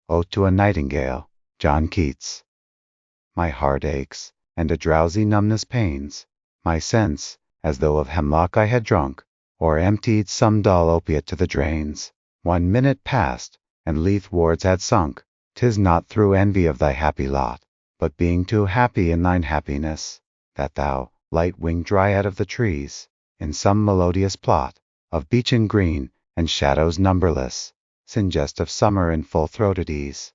Ode to a Nightingale, John Keats. My heart aches, and a drowsy numbness pains my sense, as though of hemlock I had drunk, or emptied some dull opiate to the drains. 1 minute passed, and Lethe-wards had sunk. 'Tis not through envy of thy happy lot, but being too happy in thine happiness, that thou, light-winged Dryad of the trees, in some melodious plot of beechen green and shadows numberless, Singest of summer in full-throated ease.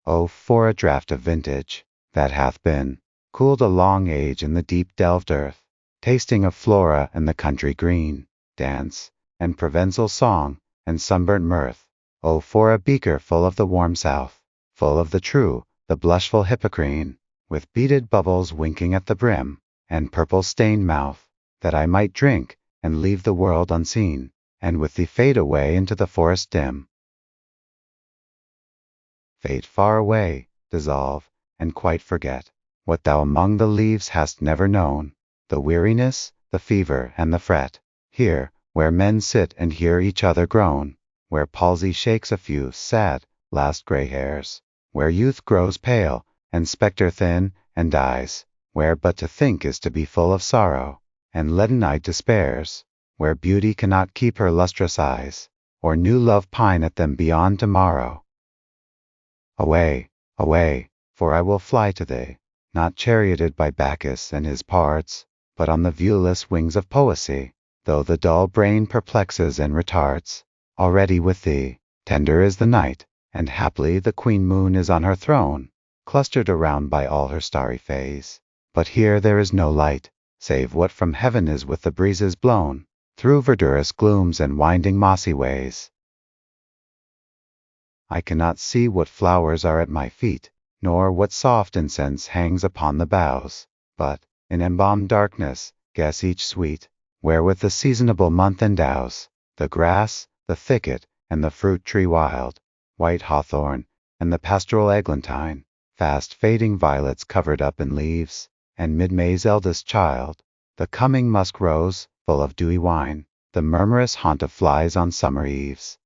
Oh, for a draught of vintage, that hath been cooled a long age in the deep-delved earth, tasting of Flora and the country green, dance, and Provençal song, and sunburnt mirth. Oh, for a beaker full of the warm south, full of the true, the blushful Hippocrene, with beaded bubbles winking at the brim, and purple-stained mouth, that I might drink, and leave the world unseen, and with thee fade away into the forest dim. Fade far away, dissolve, and quite forget what thou among the leaves hast never known, the weariness, the fever, and the fret, here, where men sit and hear each other groan, where palsy shakes a few sad, last gray hairs, where youth grows pale, and spectre thin, and dies, where but to think is to be full of sorrow, and leaden-eyed despairs, where beauty cannot keep her lustrous eyes, or new love pine at them beyond tomorrow. Away, away, for I will fly to thee, not charioted by Bacchus and his pards, but on the viewless wings of poesy, though the dull brain perplexes and retards. Already with thee, tender is the night, and haply the queen moon is on her throne, clustered around by all her starry fays. But here there is no light, save what from heaven is with the breezes blown, through verdurous glooms and winding mossy ways. I cannot see what flowers are at my feet, nor what soft incense hangs upon the boughs, but, in embalmed darkness, guess each sweet, wherewith the seasonable month endows, the grass, the thicket, and the fruit-tree wild, white hawthorn, and the pastoral eglantine, fast fading violets covered up in leaves, and mid-May's eldest child, the coming musk-rose, full of dewy wine, the murmurous haunt of flies on summer eves.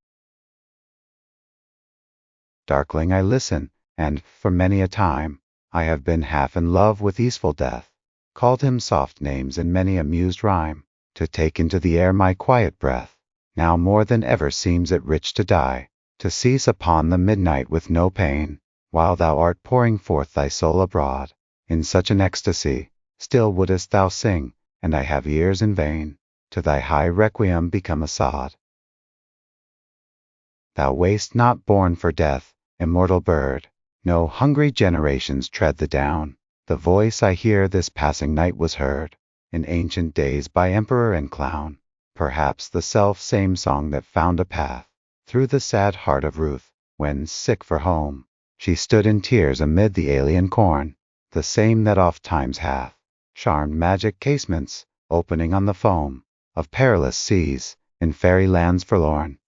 Darkling I listen, and, for many a time, I have been half in love with easeful death, called him soft names in many a mused rhyme, to take into the air my quiet breath. Now more than ever seems it rich to die, to cease upon the midnight with no pain, while thou art pouring forth thy soul abroad. In such an ecstasy, still wouldest thou sing, and I have ears in vain, to thy high requiem become a sod. Thou wast not born for death, immortal bird, no hungry generations tread the down. The voice I hear this passing night was heard, in ancient days by emperor and clown, perhaps the self-same song that found a path through the sad heart of Ruth, when, sick for home, she stood in tears amid the alien corn, the same that oft times hath charmed magic casements, opening on the foam of perilous seas, in fairy lands forlorn.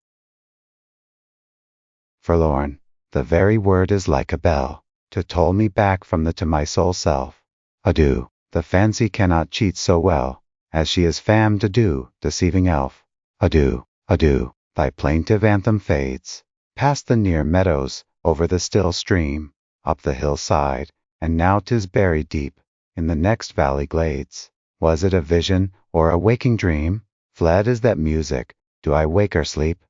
Forlorn, the very word is like a bell, to toll me back from the to my soul self. Adieu, the fancy cannot cheat so well, as she is femme to do, deceiving elf. Adieu, adieu, thy plaintive anthem fades, past the near meadows, over the still stream, up the hillside, and now 'tis buried deep, in the next valley glades. Was it a vision, or a waking dream? Fled is that music, do I wake or sleep?